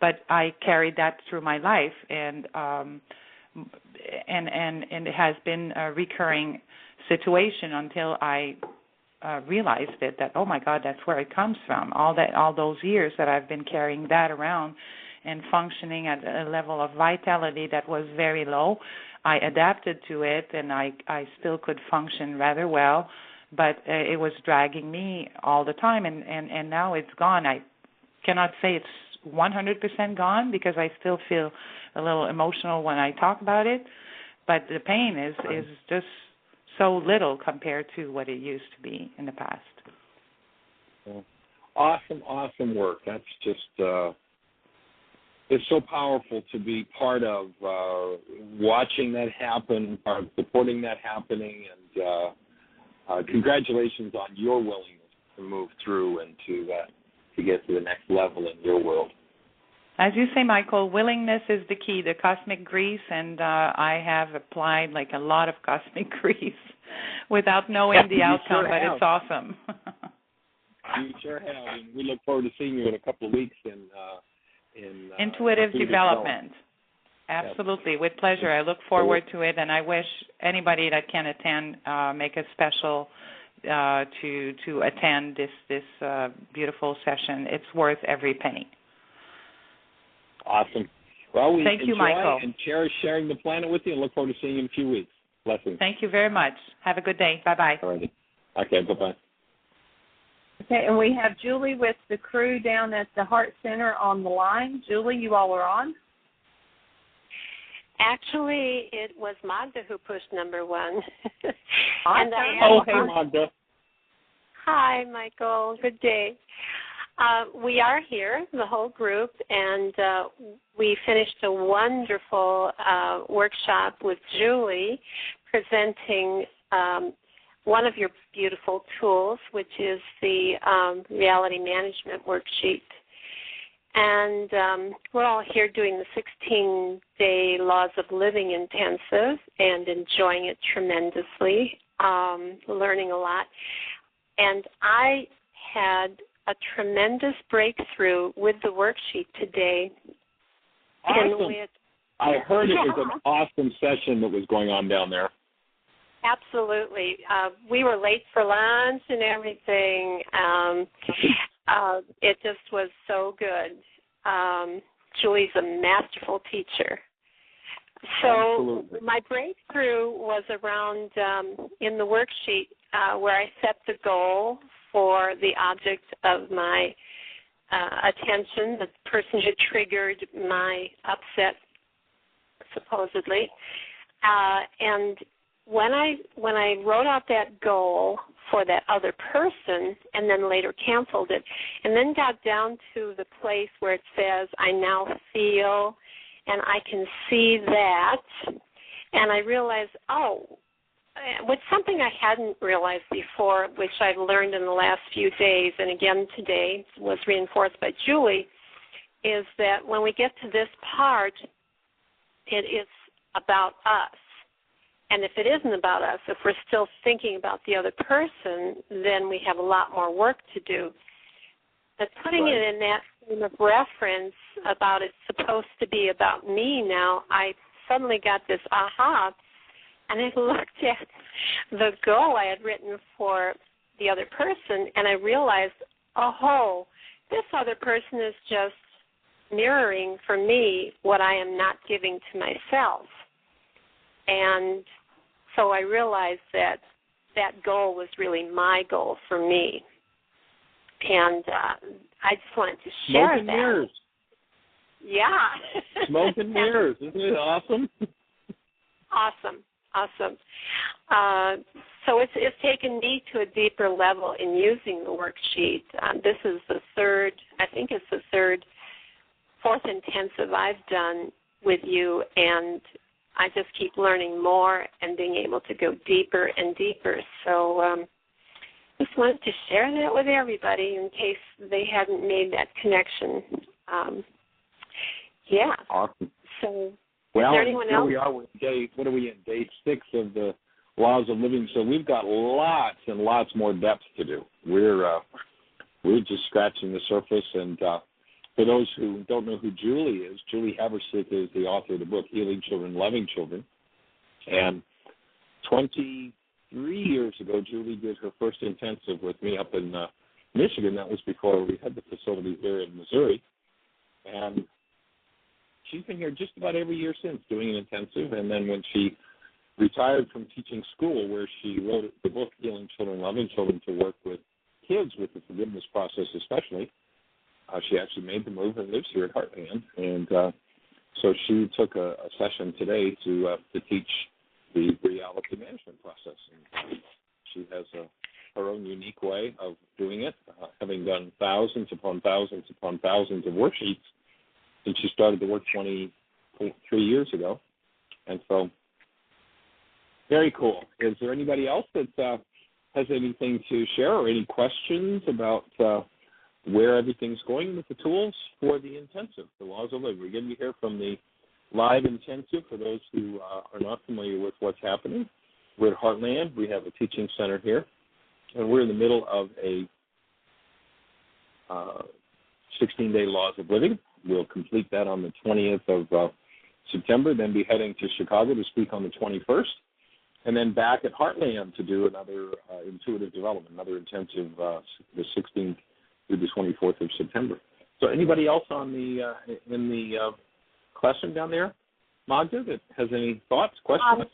Speaker 8: But I carried that through my life, and it has been a recurring situation until I realized that oh my God, that's where it comes from. All those years that I've been carrying that around and functioning at a level of vitality that was very low. I adapted to it, and I still could function rather well, but it was dragging me all the time, and now it's gone. I cannot say it's 100% gone because I still feel a little emotional when I talk about it, but the pain is just so little compared to what it used to be in the past.
Speaker 4: Awesome work. That's just it's so powerful to be part of watching that happen, or supporting that happening, and congratulations on your willingness to move through and to get to the next level in your world.
Speaker 8: As you say, Michael, willingness is the key, the cosmic grease, and I have applied like a lot of cosmic grease without knowing the outcome, but it's awesome.
Speaker 4: You sure have. And we look forward to seeing you in a couple of weeks in
Speaker 8: intuitive development. Absolutely, with pleasure. I look forward to it, and I wish anybody that can attend make a special to attend this beautiful session. It's worth every penny.
Speaker 4: Awesome. Well, we
Speaker 8: Thank you, Michael.
Speaker 4: And cherish sharing the planet with you, and look forward to seeing you in a few weeks. Blessings.
Speaker 8: Thank you very much. Have a good day. Bye-bye.
Speaker 4: All righty. Okay, bye-bye.
Speaker 3: Okay, and we have Julie with the crew down at the Heart Center on the line. Julie, you all are on?
Speaker 9: Actually, it was Magda who pushed number 1.
Speaker 3: Awesome.
Speaker 4: Hey, Magda.
Speaker 9: Hi, Michael. Good day. We are here, the whole group, and we finished a wonderful workshop with Julie presenting one of your beautiful tools, which is the reality management worksheet. And we're all here doing the 16-day Laws of Living intensive and enjoying it tremendously, learning a lot. And I had a tremendous breakthrough with the worksheet today.
Speaker 4: Awesome. I heard it was an awesome session that was going on down there.
Speaker 9: Absolutely. We were late for lunch and everything. It just was so good. Julie's a masterful teacher. So
Speaker 4: Absolutely.
Speaker 9: My breakthrough was around in the worksheet where I set the goal for the object of my attention, the person who triggered my upset, supposedly. And when I wrote out that goal for that other person and then later canceled it and then got down to the place where it says I now feel and I can see that, and I realized, what's something I hadn't realized before, which I've learned in the last few days, and again today was reinforced by Julie, is that when we get to this part, it is about us. And if it isn't about us, if we're still thinking about the other person, then we have a lot more work to do. But putting it in that frame of reference about it's supposed to be about me now, I suddenly got this aha, and I looked at the goal I had written for the other person, and I realized, this other person is just mirroring for me what I am not giving to myself. And so I realized that that goal was really my goal for me. And I just wanted to share
Speaker 4: Smoke and mirrors.
Speaker 9: Yeah.
Speaker 4: Smoke and mirrors. Isn't it awesome?
Speaker 9: Awesome. So it's taken me to a deeper level in using the worksheet. This is the fourth intensive I've done with you, and I just keep learning more and being able to go deeper and deeper. So just wanted to share that with everybody in case they hadn't made that connection.
Speaker 4: Awesome.
Speaker 9: So
Speaker 4: well,
Speaker 9: is there anyone else?
Speaker 4: We are with day 6 of the Laws of Living, so we've got lots and lots more depth to do. We're just scratching the surface, and for those who don't know who Julie is, Julie Haversick is the author of the book Healing Children, Loving Children, and 23 years ago, Julie did her first intensive with me up in Michigan. That was before we had the facility here in Missouri, and she's been here just about every year since doing an intensive, and then when she retired from teaching school, where she wrote the book Healing Children, Loving Children, to work with kids with the forgiveness process especially, she actually made the move and lives here at HeartLand, and so she took a session today to teach the reality management process. And she has her own unique way of doing it, having done thousands upon thousands upon thousands of worksheets since she started the work 23 years ago. And so, very cool. Is there anybody else that has anything to share or any questions about where everything's going with the tools for the intensive, the laws of living. We're going to be here from the live intensive for those who are not familiar with what's happening. We're at HeartLand. We have a teaching center here, and we're in the middle of a 16-day laws of living. We'll complete that on the 20th of September, then be heading to Chicago to speak on the 21st, and then back at HeartLand to do another intuitive development, another intensive the 16th through the 24th of September. So anybody else on the in the classroom down there, Magda, that has any thoughts, questions,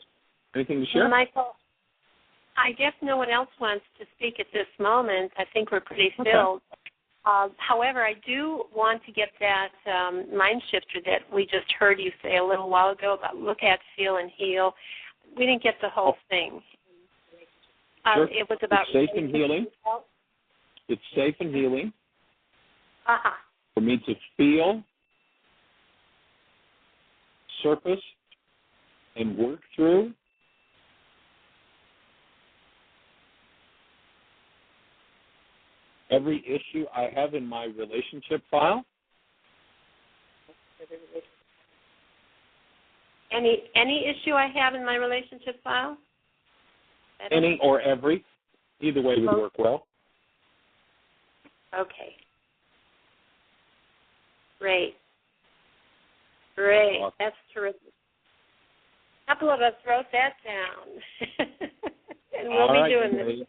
Speaker 4: anything to share?
Speaker 9: Michael, I guess no one else wants to speak at this moment. I think we're pretty filled. However, I do want to get that mind shifter that we just heard you say a little while ago about look at, feel, and heal. We didn't get the whole thing.
Speaker 4: Sure.
Speaker 9: It was about...
Speaker 4: It's safe and healing. It's safe and healing for me to feel, surface, and work through every issue I have in my relationship file.
Speaker 9: Any issue I have in my relationship file?
Speaker 4: Any or every. Either way would work well.
Speaker 9: Okay. Great. Awesome. That's terrific. A couple of us wrote that down. And we'll be doing this.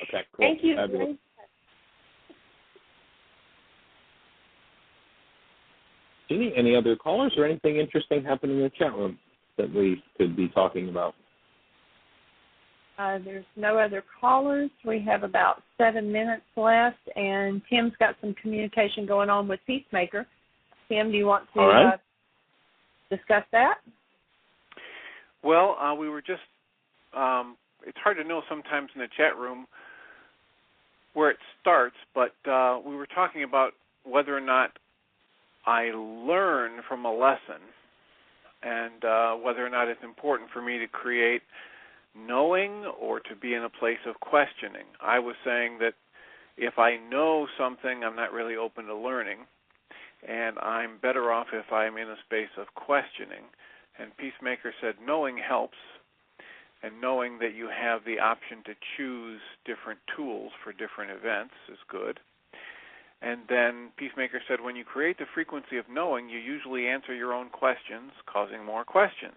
Speaker 4: Okay, cool.
Speaker 9: Thank you.
Speaker 4: Jeanie, any other callers or anything interesting happening in the chat room that we could be talking about?
Speaker 3: There's no other callers. We have about 7 minutes left, and Tim's got some communication going on with Peacemaker. Tim, do you want to discuss that?
Speaker 5: Well, we were just, it's hard to know sometimes in the chat room where it starts, but we were talking about whether or not I learn from a lesson and whether or not it's important for me to create knowing or to be in a place of questioning. I was saying that if I know something, I'm not really open to learning, and I'm better off if I'm in a space of questioning. And Peacemaker said knowing helps, and knowing that you have the option to choose different tools for different events is good. And then Peacemaker said when you create the frequency of knowing, you usually answer your own questions, causing more questions.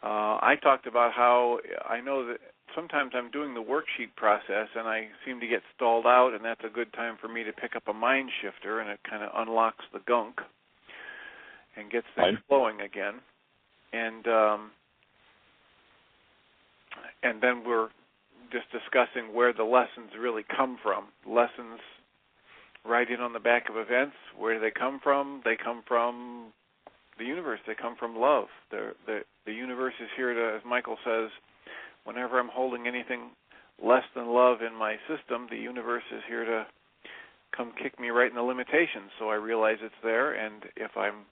Speaker 5: I talked about how I know that sometimes I'm doing the worksheet process and I seem to get stalled out, and that's a good time for me to pick up a mind shifter, and it kind of unlocks the gunk and gets things flowing again. And then we're just discussing where the lessons really come from. Lessons right in on the back of events. Where do they come from? They come from the universe. They come from love. The universe is here to, as Michael says, whenever I'm holding anything less than love in my system, the universe is here to come kick me right in the limitations. So I realize it's there, and if I'm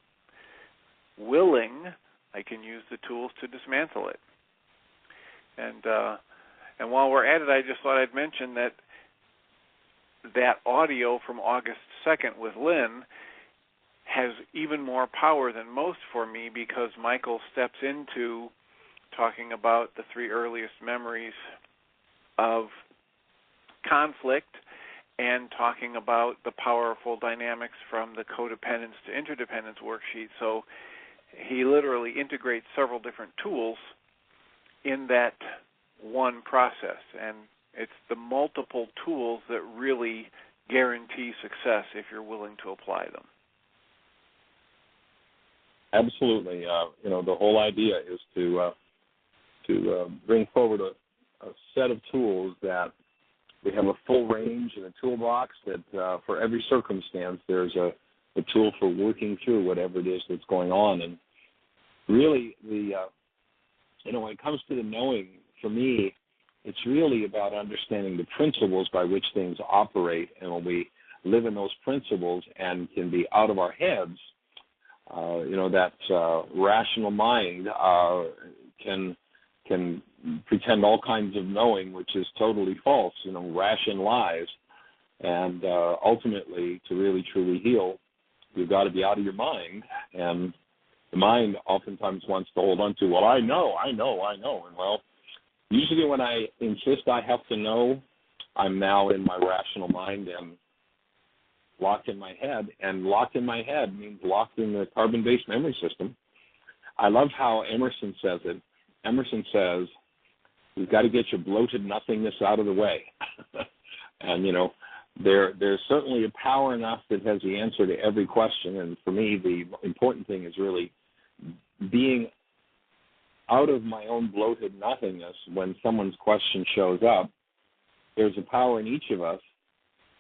Speaker 5: willing, I can use the tools to dismantle it. And while we're at it, I just thought I'd mention that audio from August 2nd with Lynn has even more power than most for me, because Michael steps into talking about the 3 earliest memories of conflict and talking about the powerful dynamics from the codependence to interdependence worksheet. So he literally integrates several different tools in that one process, and it's the multiple tools that really guarantee success if you're willing to apply them.
Speaker 4: Absolutely. The whole idea is to bring forward a set of tools that we have a full range in a toolbox that for every circumstance there's a tool for working through whatever it is that's going on. And really, when it comes to the knowing, for me, it's really about understanding the principles by which things operate. And when we live in those principles and can be out of our heads, that rational mind can pretend all kinds of knowing, which is totally false, ration lies. And ultimately, to really, truly heal, you've got to be out of your mind. And the mind oftentimes wants to hold on to, well, I know. And, well, usually when I insist I have to know, I'm now in my rational mind and locked in my head. And locked in my head means locked in the carbon-based memory system. I love how Emerson says it. Emerson says, you've got to get your bloated nothingness out of the way. And, you know, there's certainly a power enough that has the answer to every question. And for me, the important thing is really being out of my own bloated nothingness when someone's question shows up. There's a power in each of us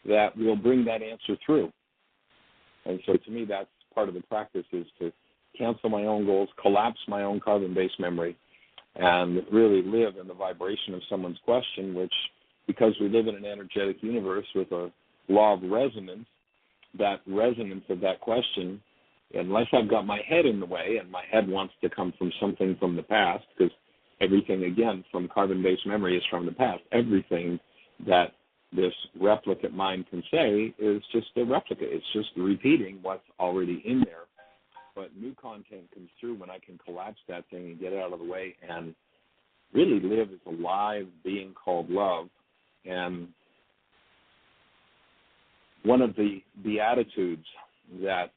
Speaker 4: that will bring that answer through. And so to me, that's part of the practice, is to cancel my own goals, collapse my own carbon-based memory, and really live in the vibration of someone's question, which, because we live in an energetic universe with a law of resonance, that resonance of that question, unless I've got my head in the way, and my head wants to come from something from the past, because everything, again, from carbon-based memory is from the past. Everything that this replicate mind can say is just a replica. It's just repeating what's already in there. But new content comes through when I can collapse that thing and get it out of the way and really live as a live being called love. And one of the Beatitudes that,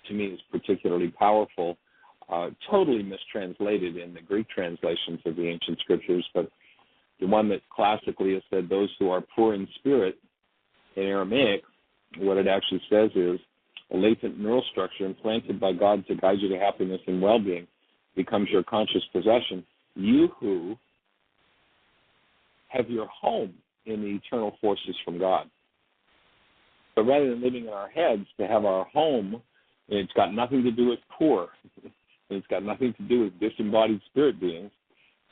Speaker 4: to me, is particularly powerful, totally mistranslated in the Greek translations of the ancient scriptures, but the one that classically has said, those who are poor in spirit, in Aramaic, what it actually says is, a latent neural structure implanted by God to guide you to happiness and well-being becomes your conscious possession. You who have your home in the eternal forces from God. So rather than living in our heads, to have our home, and it's got nothing to do with poor, and it's got nothing to do with disembodied spirit beings.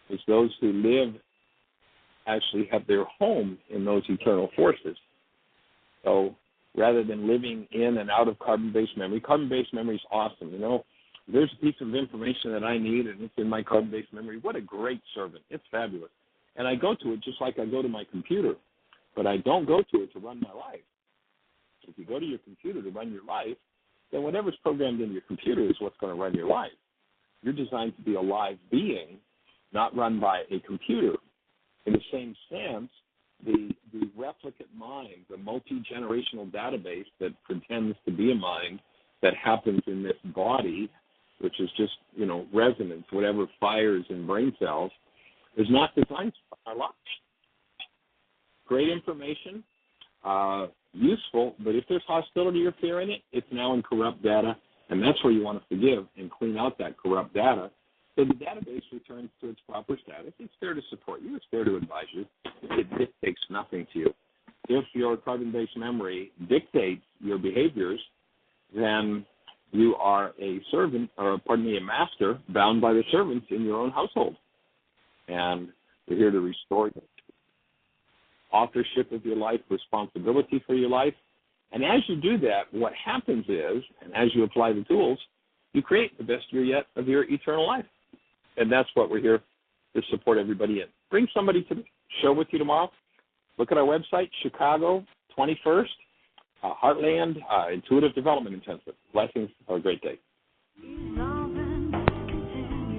Speaker 4: It's those who live, actually have their home in those eternal forces. So rather than living in and out of carbon-based memory is awesome. You know, there's a piece of information that I need, and it's in my carbon-based memory. What a great servant. It's fabulous. And I go to it just like I go to my computer, but I don't go to it to run my life. If you go to your computer to run your life, then whatever's programmed in your computer is what's going to run your life. You're designed to be a live being, not run by a computer. In the same sense, the replicate mind, the multi-generational database that pretends to be a mind that happens in this body, which is just, you know, resonance, whatever fires in brain cells, is not designed for our lives. Great information, useful, but if there's hostility or fear in it, it's now in corrupt data, and that's where you want to forgive and clean out that corrupt data. So the database returns to its proper status. It's there to support you. It's there to advise you. It dictates nothing to you. If your carbon-based memory dictates your behaviors, then you are a servant, or a master, bound by the servants in your own household. And we're here to restore authorship of your life, responsibility for your life. And as you do that, what happens is, and as you apply the tools, you create the best year yet of your eternal life. And that's what we're here to support everybody in. Bring somebody to the show with you tomorrow. Look at our website, Chicago 21st, HeartLand Intuitive Development Intensive. Blessings. Have a great day.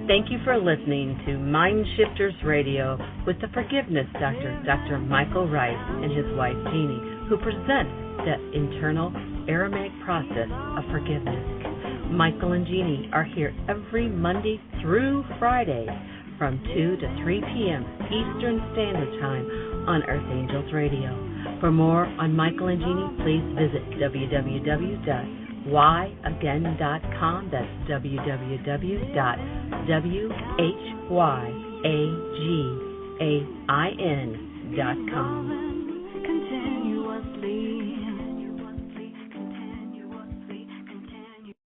Speaker 2: Thank you for listening to MindShifters Radio with the Forgiveness Doctor, Dr. Michael Ryce, and his wife, Jeanie, who present the internal Aramaic process of forgiveness. Michael and Jeanie are here every Monday through Friday from 2 to 3 p.m. Eastern Standard Time on Earth Angels Radio. For more on Michael and Jeanie, please visit www.whyagain.com. That's www.whyagain.com.